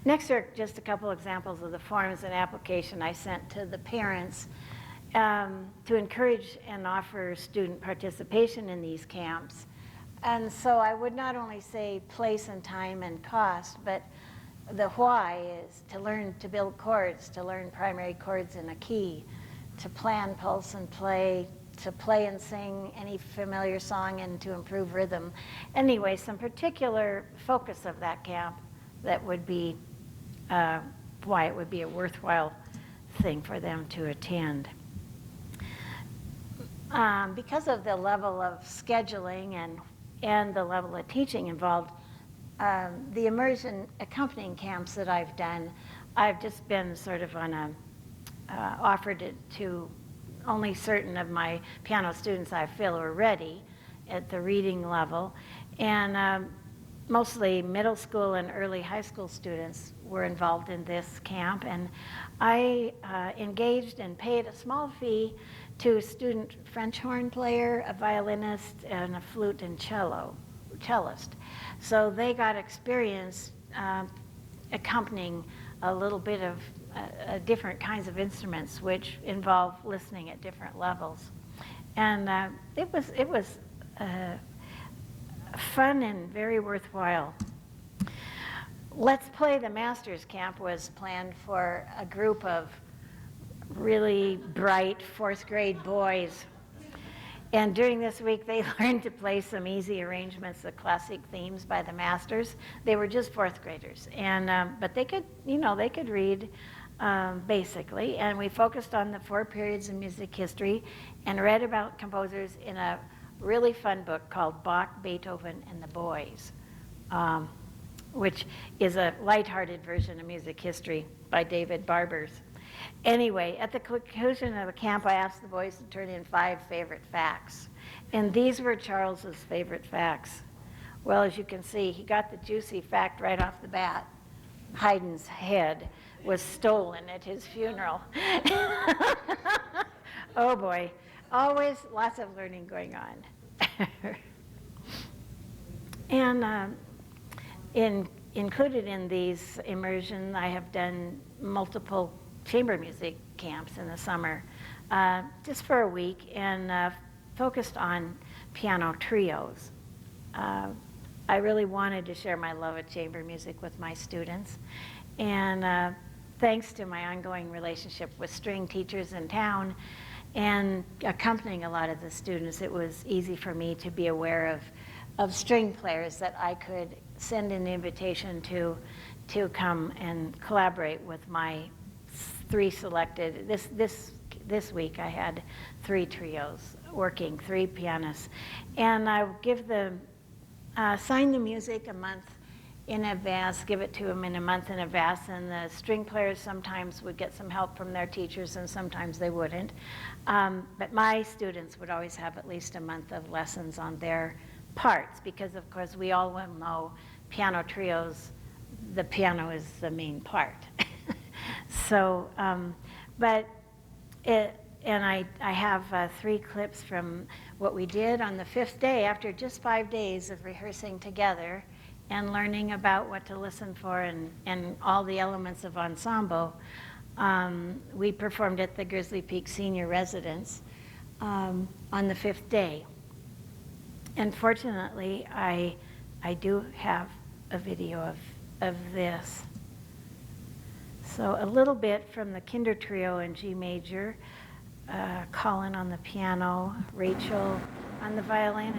Next are just a couple examples of the forms and application I sent to the parents to encourage and offer student participation in these camps. And so I would not only say place and time and cost, but the why is to learn to build chords, to learn primary chords in a key, to plan, pulse, and play, to play and sing any familiar song, and to improve rhythm. Anyway, some particular focus of that camp that would be why it would be a worthwhile thing for them to attend. Because of the level of scheduling and the level of teaching involved, the immersion accompanying camps that I've done, I've just been sort of on a, offered it to only certain of my piano students I feel are ready at the reading level. And mostly middle school and early high school students were involved in this camp. And I engaged and paid a small fee to a student French horn player, a violinist, and a flute and cellist. So they got experience accompanying a little bit of different kinds of instruments, which involve listening at different levels. And it was fun and very worthwhile. Let's Play the Masters Camp was planned for a group of really bright fourth grade boys. And during this week, they learned to play some easy arrangements of classic themes by the masters. They were just fourth graders, and but they could, they could read basically. And we focused on the 4 periods in music history, and read about composers in a really fun book called Bach, Beethoven, and the Boys, which is a lighthearted version of music history by David Barbers. Anyway, at the conclusion of the camp, I asked the boys to turn in 5 favorite facts. And these were Charles's favorite facts. Well, as you can see, he got the juicy fact right off the bat. Haydn's head was stolen at his funeral. Oh boy, always lots of learning going on. And included in these immersion, I have done multiple chamber music camps in the summer, just for a week, and focused on piano trios. I really wanted to share my love of chamber music with my students, and thanks to my ongoing relationship with string teachers in town and accompanying a lot of the students, it was easy for me to be aware of string players that I could send an invitation to come and collaborate with my 3 selected. This week I had 3 trios working, 3 pianists, and I give them sign the music a month in advance, give it to them in a month in advance, and the string players sometimes would get some help from their teachers and sometimes they wouldn't. But my students would always have at least a month of lessons on their parts, because of course we all well know piano trios, the piano is the main part. So, I have 3 clips from what we did on the 5th day after just 5 days of rehearsing together and learning about what to listen for and all the elements of ensemble. We performed at the Grizzly Peak Senior Residence on the 5th day. And fortunately, I do have a video of this. So a little bit from the Kinder Trio in G major, Colin on the piano, Rachel on the violin.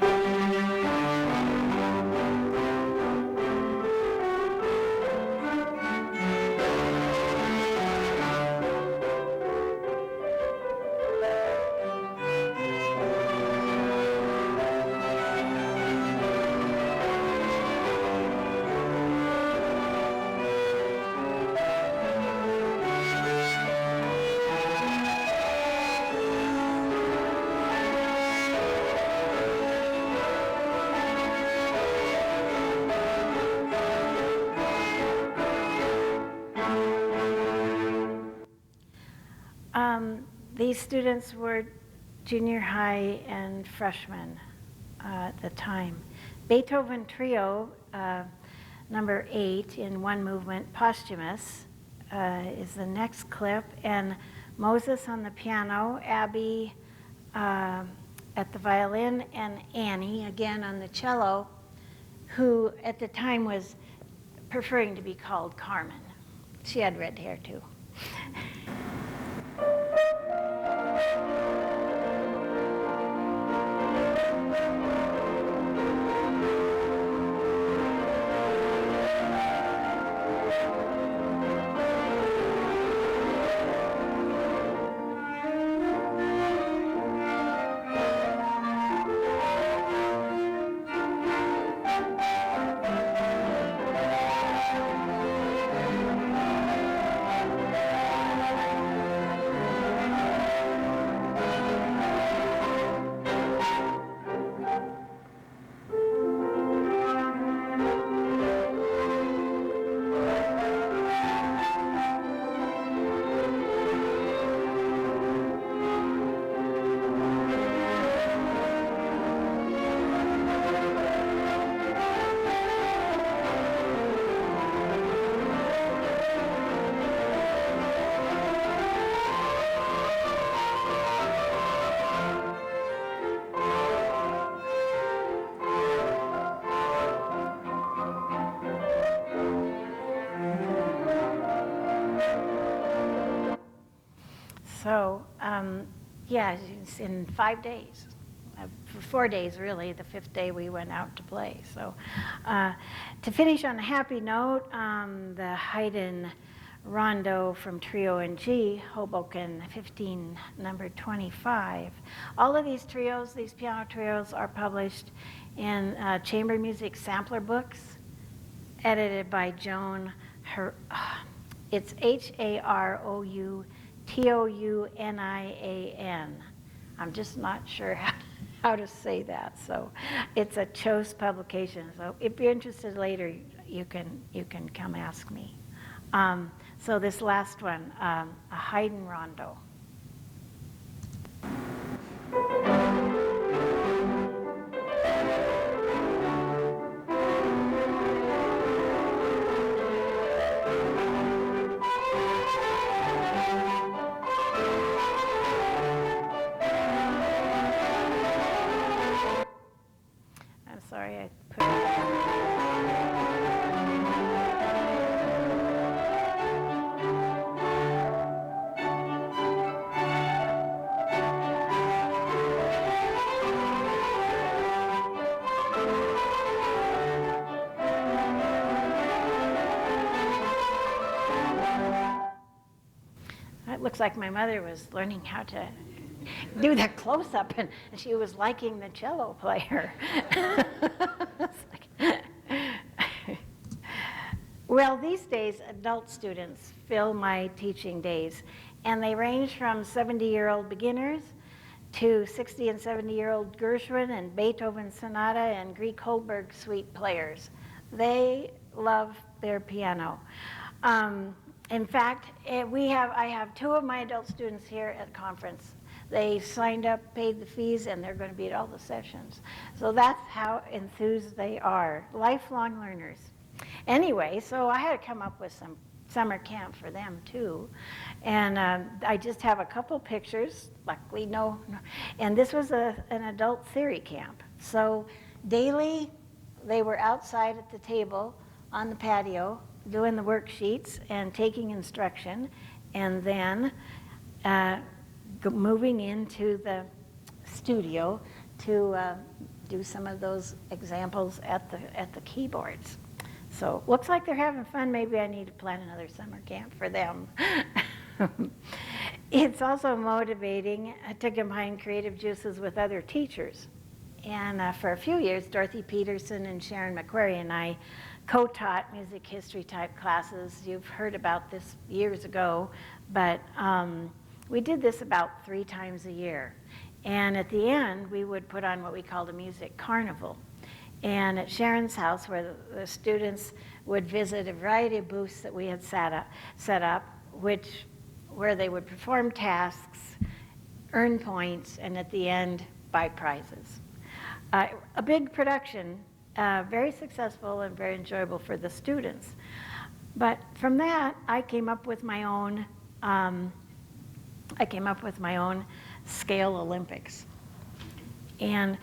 These students were junior high and freshmen at the time. Beethoven Trio, number 8 in 1 movement, Posthumous, is the next clip, and Moses on the piano, Abby at the violin, and Annie again on the cello, who at the time was preferring to be called Carmen. She had red hair too. So, yeah, it's in 5 days. For 4 days, really. The 5th day we went out to play. So, to finish on a happy note, the Haydn Rondo from Trio in G, Hoboken 15, number 25. All of these trios, these piano trios, are published in chamber music sampler books, edited by Joan. It's Haroutonian. I'm just not sure how to say that. So it's a Chose publication. So if you're interested later, you can come ask me. So this last one, a Haydn Rondo. I'm sorry, I put It looks like my mother was learning how to do that close-up, and she was liking the cello player. Well, these days, adult students fill my teaching days, and they range from 70-year-old beginners to 60 and 70-year-old Gershwin and Beethoven sonata and Grieg Holberg suite players. They love their piano. In fact, I have 2 of my adult students here at conference. They signed up, paid the fees, and they're going to be at all the sessions. So that's how enthused they are, lifelong learners. Anyway, so I had to come up with some summer camp for them too. And I just have a couple pictures, luckily no. And this was an adult theory camp. So daily, they were outside at the table on the patio doing the worksheets and taking instruction, and then moving into the studio to do some of those examples at the keyboards. So looks like they're having fun. Maybe I need to plan another summer camp for them. It's also motivating to combine creative juices with other teachers. And for a few years, Dorothy Peterson and Sharon McQuarrie and I co-taught music history type classes. You've heard about this years ago, but we did this about 3 times a year. And at the end, we would put on what we called a music carnival. And at Sharon's house, where the students would visit a variety of booths that we had set up, where they would perform tasks, earn points, and at the end, buy prizes. A big production, very successful and very enjoyable for the students. But from that, I came up with my own scale Olympics. And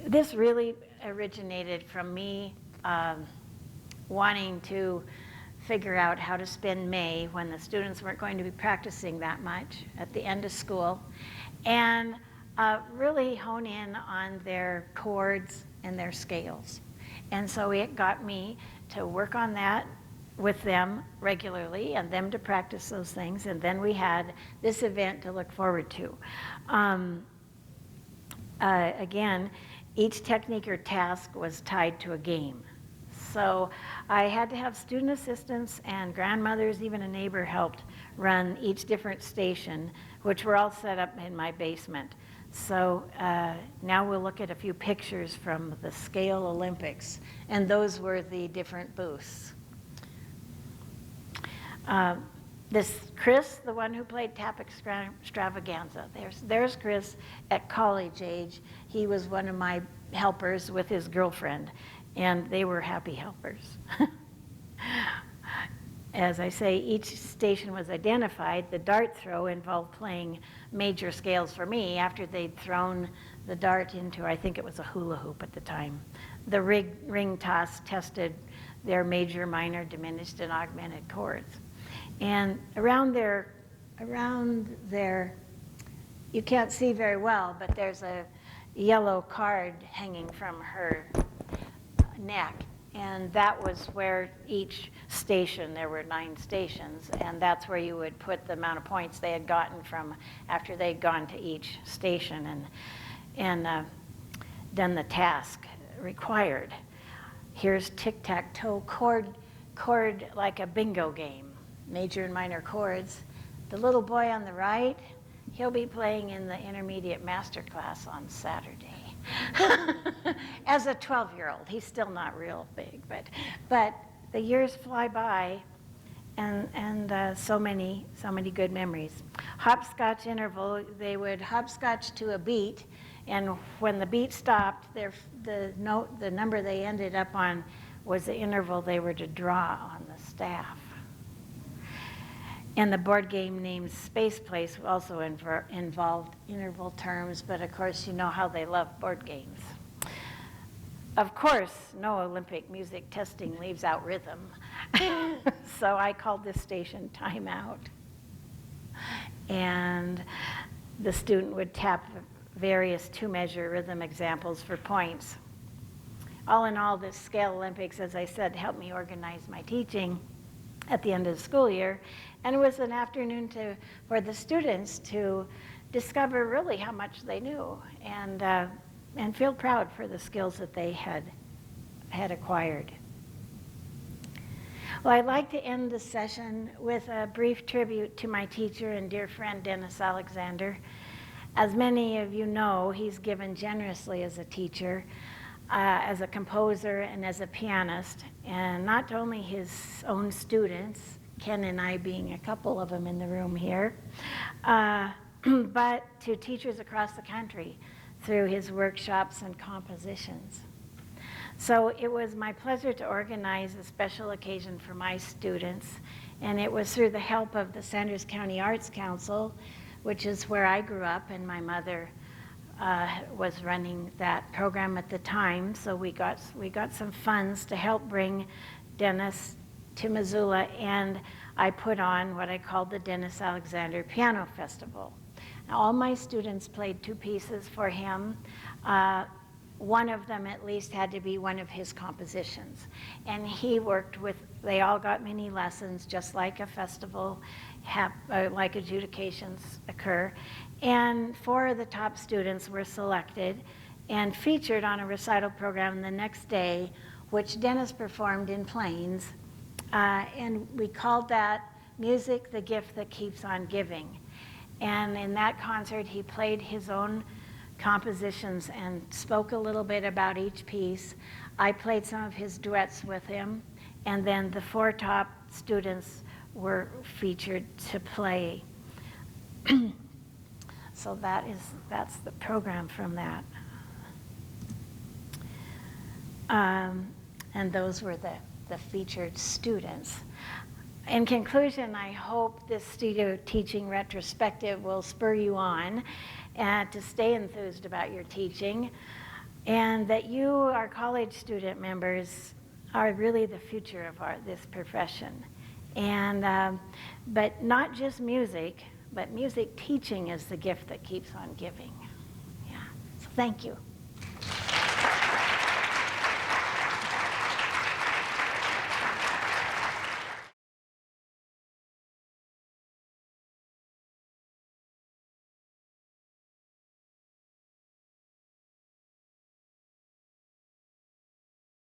this really originated from me wanting to figure out how to spend May when the students weren't going to be practicing that much at the end of school, and really hone in on their chords and their scales. And so it got me to work on that with them regularly and them to practice those things, and then we had this event to look forward to. Again, each technique or task was tied to a game. So I had to have student assistants and grandmothers, even a neighbor helped run each different station, which were all set up in my basement. So now we'll look at a few pictures from the Scale Olympics, and those were the different booths. This Chris, the one who played Tap Extravaganza, there's Chris at college age. He was one of my helpers with his girlfriend, and they were happy helpers. As I say, each station was identified. The dart throw involved playing major scales for me after they'd thrown the dart into, I think it was a hula hoop at the time. The ring toss tested their major, minor, diminished, and augmented chords. And around their around there, you can't see very well, but there's a yellow card hanging from her neck. And that was where each station, there were 9 stations, and that's where you would put the amount of points they had gotten from after they'd gone to each station and done the task required. Here's tic-tac-toe, chord like a bingo game, major and minor chords. The little boy on the right, he'll be playing in the intermediate master class on Saturday. As a 12-year-old, he's still not real big, but the years fly by, and so many good memories. Hopscotch interval, they would hopscotch to a beat, and when the beat stopped, the number they ended up on was the interval they were to draw on the staff. And the board game named Space Place also involved interval terms, but of course you know how they love board games. Of course, no Olympic music testing leaves out rhythm. So I called this station timeout. And the student would tap various 2-measure rhythm examples for points. All in all, this Scale Olympics, as I said, helped me organize my teaching at the end of the school year. And it was an afternoon for the students to discover really how much they knew and feel proud for the skills that they had acquired. Well, I'd like to end the session with a brief tribute to my teacher and dear friend, Dennis Alexander. As many of you know, he's given generously as a teacher, as a composer, and as a pianist, and not only his own students, Ken and I being a couple of them in the room here, but to teachers across the country through his workshops and compositions. So it was my pleasure to organize a special occasion for my students, and it was through the help of the Sanders County Arts Council, which is where I grew up, and my mother was running that program at the time. So we got some funds to help bring Dennis to Missoula, and I put on what I called the Dennis Alexander Piano Festival. Now, all my students played 2 pieces for him. One of them at least had to be one of his compositions. And he worked with, they all got mini lessons, just like a festival, like adjudications occur. And 4 of the top students were selected and featured on a recital program the next day, which Dennis performed in Plains. And we called that Music, the Gift That Keeps on Giving. And in that concert, he played his own compositions and spoke a little bit about each piece. I played some of his duets with him, and then the 4 top students were featured to play. So that's the program from that. And those were the featured students. In conclusion, I hope this studio teaching retrospective will spur you on to stay enthused about your teaching, and that you, our college student members, are really the future of this profession. And, but not just music, but music teaching is the gift that keeps on giving. Yeah, so thank you.